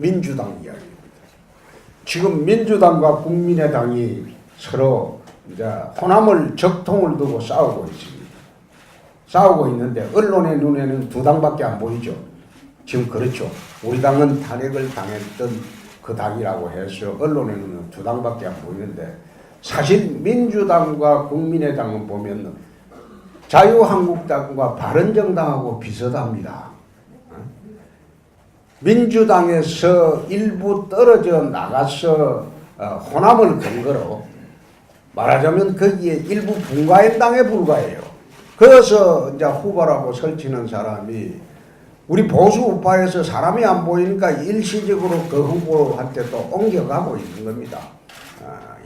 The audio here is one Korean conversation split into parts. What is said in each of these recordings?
민주당 이야기입니다. 지금 민주당과 국민의당이 서로 이제 호남을 적통을 두고 싸우고 있습니다. 싸우고 있는데 언론의 눈에는 두 당밖에 안 보이죠. 지금 그렇죠. 우리 당은 탄핵을 당했던 그 당이라고 해서 언론의 눈은 두 당밖에 안 보이는데 사실 민주당과 국민의당은 보면 자유한국당과 바른정당하고 비슷합니다. 민주당에서 일부 떨어져 나가서 호남을 근거로 말하자면 거기에 일부 분과연당에 불과해요. 그래서 이제 후보라고 설치는 사람이 우리 보수 우파에서 사람이 안 보이니까 일시적으로 그 후보한테 또 옮겨가고 있는 겁니다.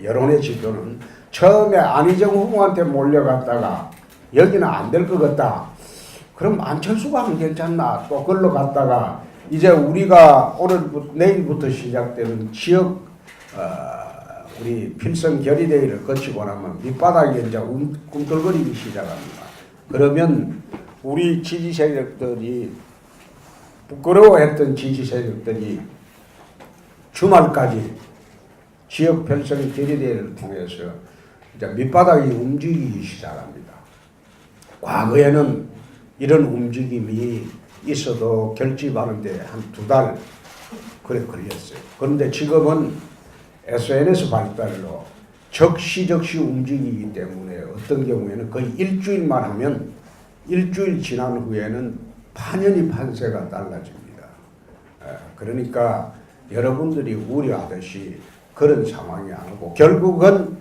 여론의 지표는 처음에 안희정 후보한테 몰려갔다가 여기는 안 될 것 같다. 그럼 안철수가 안 괜찮나? 또 걸로 갔다가 이제 우리가 내일부터 시작되는 지역 우리 필성 결의대회를 거치고 나면 밑바닥에 이제 꿈틀거리기 시작합니다. 그러면 우리 지지 세력들이 부끄러워했던 지지 세력들이 주말까지 지역 필성 결의대회를 통해서 이제 밑바닥이 움직이기 시작합니다. 과거에는 이런 움직임이 있어도 결집하는데 한 두 달 그래 걸렸어요. 그런데 지금은 SNS 발달로 적시 움직이기 때문에 어떤 경우에는 거의 일주일만 하면 일주일 지난 후에는 파년이 판세가 달라집니다. 그러니까 여러분들이 우려하듯이 그런 상황이 아니고 결국은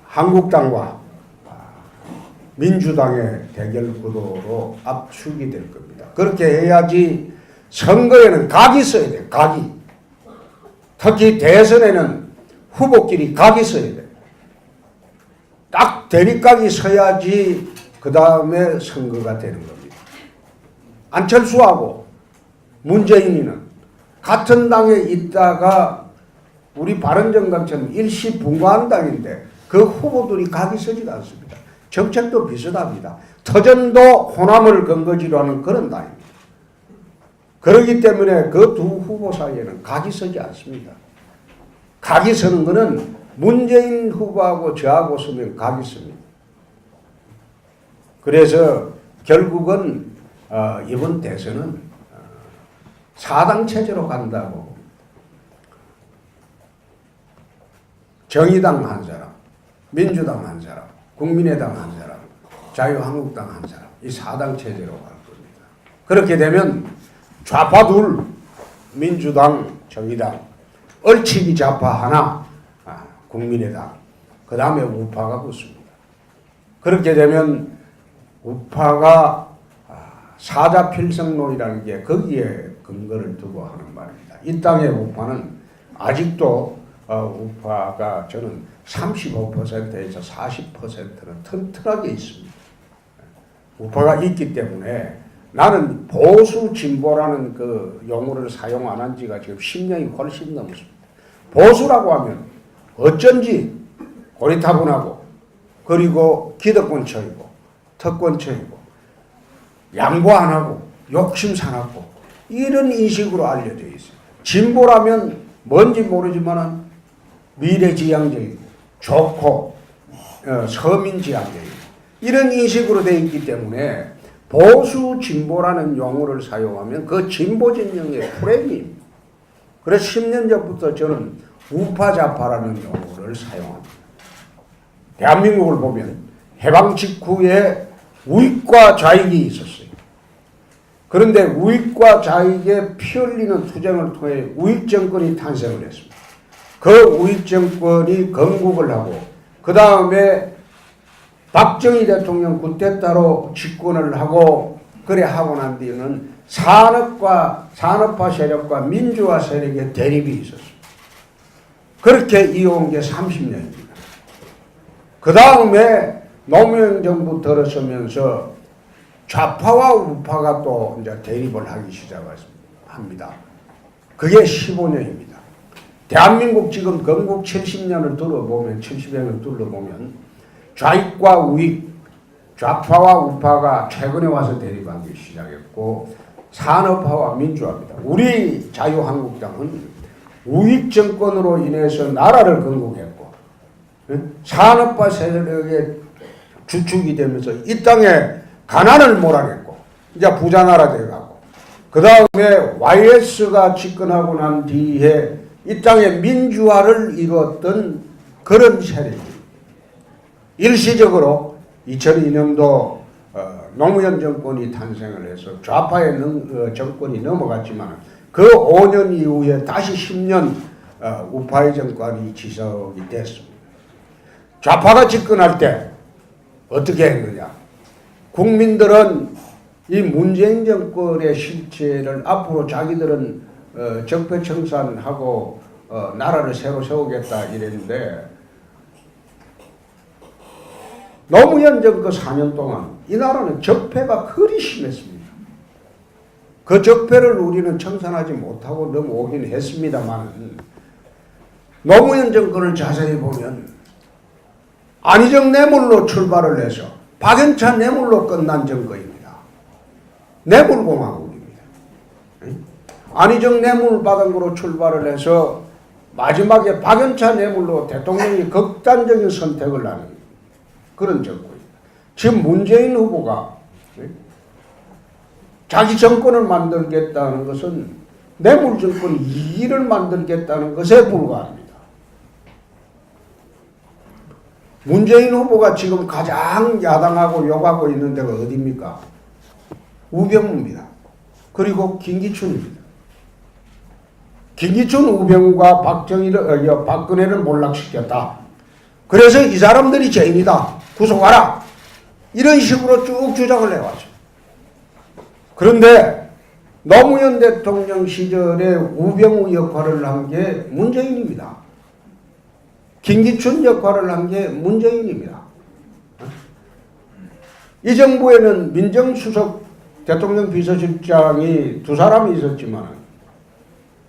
한국당과 민주당의 대결 구도로 압축이 될 겁니다. 그렇게 해야지 선거에는 각이 있어야 돼요. 각이. 특히 대선에는 후보끼리 각이 있어야 돼요. 딱 대립각이 서야지 그 다음에 선거가 되는 겁니다. 안철수하고 문재인이는 같은 당에 있다가 우리 바른정당처럼 일시분과한 당인데 그 후보들이 각이 서지가 않습니다. 정책도 비슷합니다. 터전도 호남을 근거지로 하는 그런 당입니다. 그렇기 때문에 그 두 후보 사이에는 각이 서지 않습니다. 각이 서는 것은 문재인 후보하고 저하고 서면 각이 섭니다. 그래서 결국은 이번 대선은 4당 체제로 간다고 정의당 한 사람, 민주당 한 사람, 국민의당 한 사람, 자유한국당 한 사람, 이 4당 체제로 갈 겁니다. 그렇게 되면 좌파 둘, 민주당, 정의당, 얼치기 좌파 하나, 국민의당, 그 다음에 우파가 붙습니다. 그렇게 되면 우파가 사자필성론이라는 게 거기에 근거를 두고 하는 말입니다. 이 땅의 우파는 아직도 우파가 저는 35%에서 40%는 튼튼하게 있습니다. 우파가 있기 때문에 나는 보수 진보라는 그 용어를 사용 안 한 지가 지금 10년이 훨씬 넘었습니다. 보수라고 하면 어쩐지 고리타분하고 그리고 기득권처이고 특권처이고 양보 안 하고 욕심 사납고 이런 인식으로 알려져 있어요. 진보라면 뭔지 모르지만 미래지향적이고 좋고 서민지향적이고 이런 인식으로 되어 있기 때문에 보수 진보라는 용어를 사용하면 그 진보 진영의 프레임입니다. 그래서 10년 전부터 저는 우파좌파라는 용어를 사용합니다. 대한민국을 보면 해방 직후에 우익과 좌익이 있었어요. 그런데 우익과 좌익의 피 흘리는 투쟁을 통해 우익 정권이 탄생을 했습니다. 그 우익 정권이 건국을 하고 그 다음에 박정희 대통령 쿠데타로 집권을 하고 그래 하고 난 뒤에는 산업화 세력과 민주화 세력의 대립이 있었습니다. 그렇게 이어온 게 30년입니다. 그 다음에 노무현 정부 들어서면서 좌파와 우파가 또 이제 대립을 하기 시작합니다. 그게 15년입니다. 대한민국 지금 건국 70년을 둘러보면 70년을 둘러보면 좌익과 우익, 좌파와 우파가 최근에 와서 대립하기 시작했고 산업화와 민주화입니다. 우리 자유한국당은 우익 정권으로 인해서 나라를 건국했고 산업화 세력의 주축이 되면서 이 땅에 가난을 몰아냈고 이제 부자 나라 돼가고 그 다음에 YS가 집권하고 난 뒤에 이 땅에 민주화를 이루었던 그런 세력입니다. 일시적으로 2002년도 노무현 정권이 탄생을 해서 좌파의 정권이 넘어갔지만 그 5년 이후에 다시 10년 우파의 정권이 지속이 됐습니다. 좌파가 집권할 때 어떻게 했느냐? 국민들은 이 문재인 정권의 실체를 앞으로 자기들은 적폐청산하고 나라를 새로 세우겠다 이랬는데 노무현 정권 4년 동안 이 나라는 적폐가 그리 심했습니다. 그 적폐를 우리는 청산하지 못하고 넘어오긴 했습니다만 노무현 정권을 자세히 보면 안희정 뇌물로 출발을 해서 박연차 뇌물로 끝난 정권입니다. 뇌물공화국입니다. 안희정 뇌물 받은 거로 출발을 해서 마지막에 박연차 뇌물로 대통령이 극단적인 선택을 하는 그런 정권입니다. 지금 문재인 후보가 자기 정권을 만들겠다는 것은 뇌물 정권 2기를 만들겠다는 것에 불과합니다. 문재인 후보가 지금 가장 야당하고 욕하고 있는 데가 어디입니까? 우병우입니다. 그리고 김기춘입니다. 김기춘, 우병우가 박근혜를 몰락시켰다. 그래서 이 사람들이 죄인이다. 구속하라. 이런 식으로 쭉 주장을 해왔죠. 그런데 노무현 대통령 시절에 우병우 역할을 한 게 문재인입니다. 김기춘 역할을 한 게 문재인입니다. 이 정부에는 민정수석 대통령 비서실장이 두 사람이 있었지만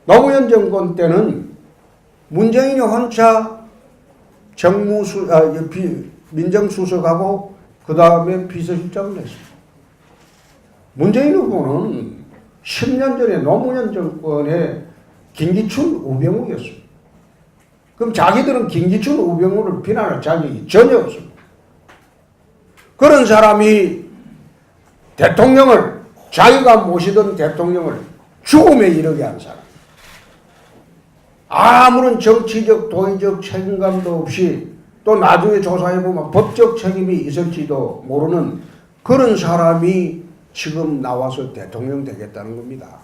노무현 정권 때는 문재인이 혼자 민정수석하고 그 다음에 비서실장을 했습니다. 문재인 후보는 10년 전에 노무현 정권의 김기춘, 우병우였습니다. 그럼 자기들은 김기춘, 우병우를 비난할 자격이 전혀 없습니다. 그런 사람이 대통령을, 자기가 모시던 대통령을 죽음에 이르게 한 사람. 아무런 정치적, 도의적 책임감도 없이 또 나중에 조사해보면 법적 책임이 있을지도 모르는 그런 사람이 지금 나와서 대통령 되겠다는 겁니다.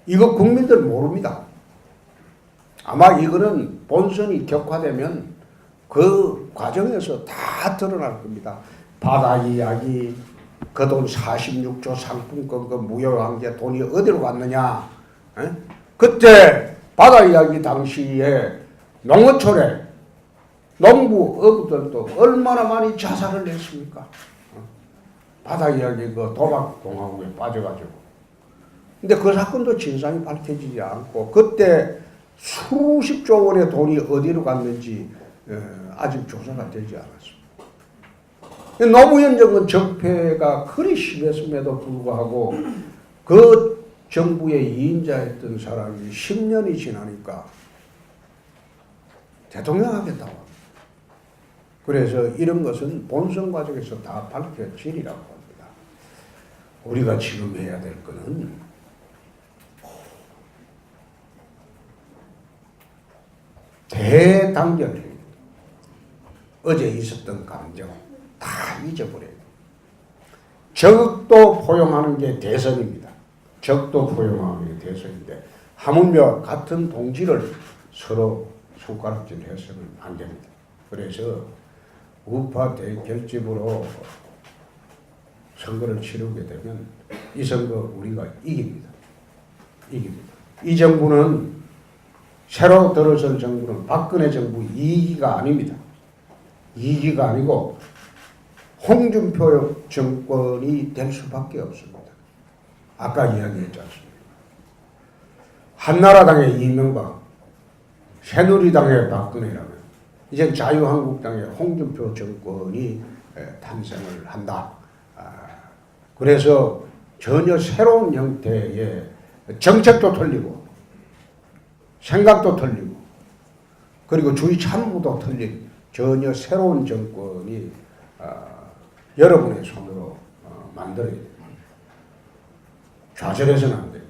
이거 국민들 모릅니다. 아마 이거는 본선이 격화되면 그 과정에서 다 드러날 겁니다. 바다 이야기, 그 돈 46조 상품권 그 무효한 게 돈이 어디로 갔느냐. 에? 그때 바다 이야기 당시에 농어촌에 농부 어부들도 얼마나 많이 자살을 했습니까? 바다 이야기 그 도박 공화국에 빠져가지고. 근데 그 사건도 진상이 밝혀지지 않고 그때 수십조 원의 돈이 어디로 갔는지 아직 조사가 되지 않았습니다. 노무현 정권 적폐가 그리 심했음에도 불구하고 그 정부의 2인자였던 사람이 10년이 지나니까 대통령 하겠다고 합니다. 그래서 이런 것은 본선 과정에서 다 밝혀지리라고 합니다. 우리가 지금 해야 될 것은 대단결. 어제 있었던 감정 다 잊어버려요. 적도 포용하는 게 대선입니다. 적도 포용하는 게 대선인데 하물며 같은 동지를 서로 손가락질 해서는 안 됩니다. 그래서 우파 대결집으로 선거를 치르게 되면 이 선거 우리가 이깁니다. 이깁니다. 이 정부는 새로 들어선 정부는 박근혜 정부 2기가 아닙니다. 2기가 아니고 홍준표 정권이 될 수밖에 없습니다. 아까 이야기했지 않습니까? 한나라당의 이명박, 새누리당의 박근혜라면 이제 자유한국당의 홍준표 정권이 탄생을 한다. 그래서 전혀 새로운 형태의 정책도 틀리고 생각도 틀리고 그리고 주의 참모도 틀린 전혀 새로운 정권이 여러분의 손으로 만들어야 됩니다. 좌절해서는 안 됩니다.